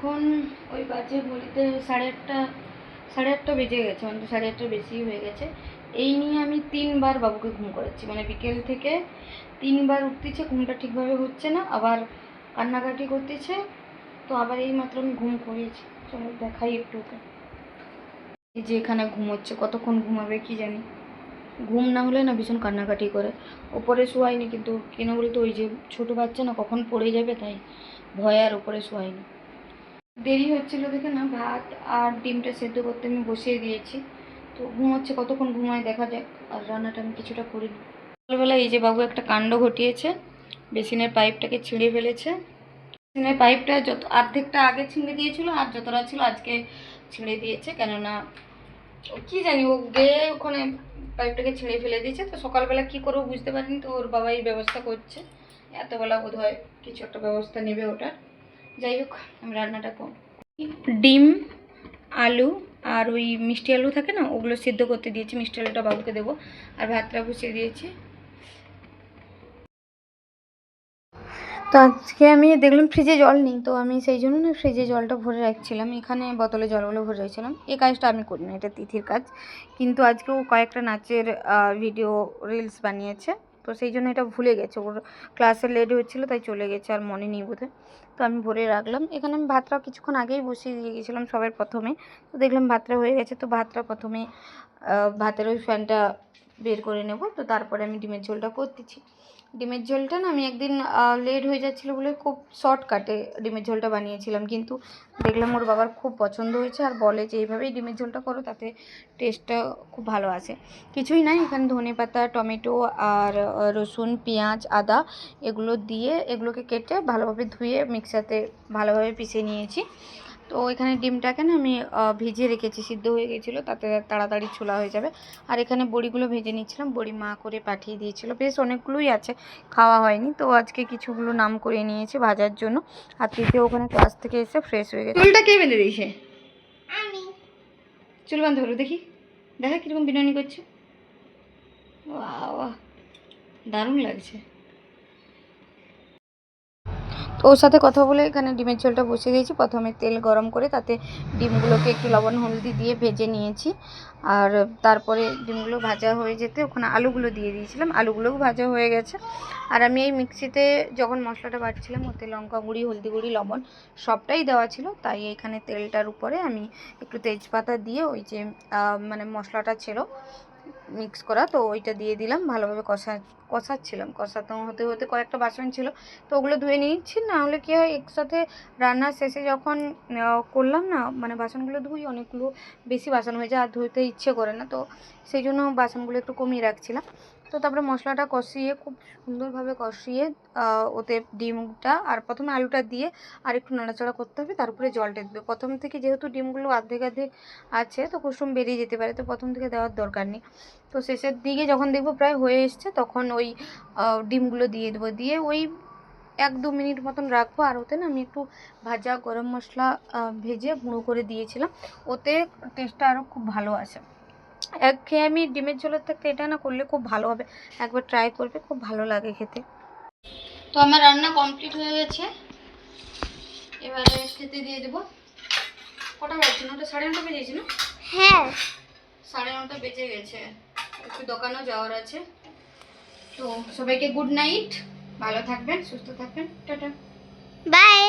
এখন ওই বাজে বলিতে 8:30 বেজে গেছে, মানে 8:30 বেশি হয়ে গেছে। এই নিয়ে আমি 3বার বাবুকে ঘুম করাচ্ছি, মানে বিকেল থেকে 3বার উঠতেছে, ঘুমটা ঠিকভাবে হচ্ছে না, আবার কান্নাকাটি করতেছে। তো আবার এই মাত্র আমি ঘুম করিয়েছি, চলো দেখাই একটু ওকে। এই যে এখানে ঘুমোচ্ছে, কতক্ষণ ঘুমাবে কি জানি। ঘুম না হলে না ভীষণ কান্নাকাটি করে। ওপরে শোয়াইনি, কিন্তু কেন বলতো ওই যে ছোটো বাচ্চা না কখন পড়ে যাবে, তাই ভয়ে আর ওপরে শোয়াইনি। দেরি হচ্ছিলো দেখে না ভাত আর ডিমটা সেদ্ধ করতে আমি বসিয়ে দিয়েছি। তো ঘুমোচ্ছে, কতক্ষণ ঘুমায় দেখা যাক। আর রান্নাটা আমি কিছুটা করি। সকালবেলা এই যে বাবু একটা কাণ্ড ঘটিয়েছে, বেসিনের পাইপটাকে ছিঁড়ে ফেলেছে। বেসিনের পাইপটা অর্ধেকটা আগে ছিঁড়ে দিয়েছিল, আর যতটা ছিল আজকে ছিঁড়ে দিয়েছে। কেননা কি জানি ও গিয়ে ওখানে পাইপটাকে ছিঁড়ে ফেলে দিয়েছে। তো সকালবেলা কি করবো বুঝতে পারিনি, তো ওর বাবাই ব্যবস্থা করছে। এতবেলা বোধ হয় কিছু একটা ব্যবস্থা নেবে ওটার। যাই হোক, আমি রান্নাটা করব। ডিম, আলু আর ওই মিষ্টি আলু থাকে না, ওগুলো সিদ্ধ করতে দিয়েছি। মিষ্টি আলুটা বাবুকে দেবো, আর ভাতটা বসিয়ে দিয়েছি। তো আজকে আমি দেখলাম ফ্রিজে জল নেই, তো আমি সেই জন্য না ফ্রিজে জলটা ভরে রাখছিলাম। এখানে বোতলে জলগুলো ভরে রাখছিলাম। এই কাজটা আমি করি না, এটা তিথির কাজ। কিন্তু আজকেও কয়েকটা নাচের ভিডিও রিলস বানিয়েছে, তো সেই জন্য এটা ভুলে গেছে। ওর ক্লাসে লেট হচ্ছিলো, তাই চলে গেছে, আর মনে নেই বোধহয়। তো আমি ভরে রাখলাম। এখানে আমি ভাতটা কিছুক্ষণ আগেই বসিয়ে দিয়ে গেছিলাম সবার প্রথমে। তো দেখলাম ভাতটা হয়ে গেছে, তো ভাতটা প্রথমে ভাতের ওই ফ্যানটা বের করে নেব। তো তারপরে আমি ডিমের ঝোলটা করতেছি। ডিমের ঝোলটা না আমি একদিন লেট হয়ে যাচ্ছিলো বলে খুব শর্টকাটে ডিমের ঝোলটা বানিয়েছিলাম, কিন্তু দেখলাম ওর বাবার খুব পছন্দ হয়েছে, আর বলে যে এইভাবেই ডিমের ঝোলটা করো, তাতে টেস্টটা খুব ভালো আসে। কিছুই নাই, এখানে ধনেপাতা, টমেটো আর রসুন, পেঁয়াজ, আদা এগুলো দিয়ে এগুলোকে কেটে ভালোভাবে ধুয়ে মিক্সারতে ভালোভাবে পিষে নিয়েছি। তো এখানে ডিমটাকে না আমি ভিজিয়ে রেখেছি, সিদ্ধ হয়ে গেছিলো, তাতে তাড়াতাড়ি ছোলা হয়ে যাবে। আর এখানে বড়িগুলো ভেজে নিচ্ছিলাম, বড়ি মা করে পাঠিয়ে দিয়েছিল। বেশ অনেকগুলোই আছে, খাওয়া হয়নি, তো আজকে কিছুগুলো নাম করে নিয়েছি ভাজার জন্য। আর তিথি ওখানে ক্লাস থেকে এসে ফ্রেশ হয়ে গেছে। চুলটা কে বেঁধে দিয়েছে? আমি। চুল বাঁধতে হলো, দেখি দেখা কীরকম বিরিয়ানি করছে। বাহ, দারুণ লাগছে। ওর সাথে কথা বলে এখানে ডিমের ঝোলটা বসিয়ে দিয়েছি। প্রথমে তেল গরম করে তাতে ডিমগুলোকে একটু লবণ হলদি দিয়ে ভেজে নিয়েছি। আর তারপরে ডিমগুলো ভাজা হয়ে যেতে ওখানে আলুগুলো দিয়ে দিয়েছিলাম, আলুগুলোও ভাজা হয়ে গেছে। আর আমি এই মিক্সিতে যখন মশলাটা বাটছিলাম, ওতে লঙ্কা গুঁড়ি, হলদি গুঁড়ি, লবণ সবটাই দেওয়া ছিল। তাই এখানে তেলটার উপরে আমি একটু তেজপাতা দিয়ে ওই যে মানে মশলাটা ছিল মিক্স করা, তো ওইটা দিয়ে দিলাম। ভালোভাবে কষাচ্ছিলাম। কষাতে হতে হতে কয়েকটা বাসন ছিল, তো ওগুলো ধুয়ে নিচ্ছি। না হলে কী হয়, একসাথে রান্নার শেষে যখন করলাম না, মানে বাসনগুলো ধুই, অনেকগুলো বেশি বাসন হয়ে যায়, আর ধুতে ইচ্ছে করে না, তো সেই জন্য বাসনগুলো একটু কমিয়ে রাখছিলাম। তো তারপরে মশলাটা কষিয়ে খুব সুন্দরভাবে কষিয়ে ওতে ডিমটা আর প্রথমে আলুটা দিয়ে আর একটু নাড়াচাড়া করতে হবে, তারপরে জলটা দেবে। প্রথম থেকে যেহেতু ডিমগুলো অর্ধেক আছে, তো কুসুম বেরিয়ে যেতে পারে, তো প্রথম থেকে দেওয়ার দরকার নেই। তো শেষের দিকে যখন দেখবো প্রায় হয়ে এসছে, তখন ওই ডিমগুলো দিয়ে দেবো। দিয়ে ওই 1-2 মিনিট মতন রাখবো। আর ওতে না আমি একটু ভাজা গরম মশলা ভেজে গুঁড়ো করে দিয়েছিলাম, ওতে টেস্টটা আরও খুব ভালো আসে। একঘেয়ে আমি ডিমের ঝোলের থেকে এটা না করলে খুব ভালো হবে, একবার ট্রাই করবে, খুব ভালো লাগে খেতে। তো আমার রান্না কমপ্লিট হয়ে গেছে, এবারে খেতে দিয়ে দেবো। কটা বাজছে? 9টা, 9:30 বেজেছে না? হ্যাঁ, 9:30 বেজে গেছে। একটু দোকানেও যাওয়ার আছে। তো সবাইকে গুড নাইট, ভালো থাকবেন, সুস্থ থাকবেন, টাটা, বাই।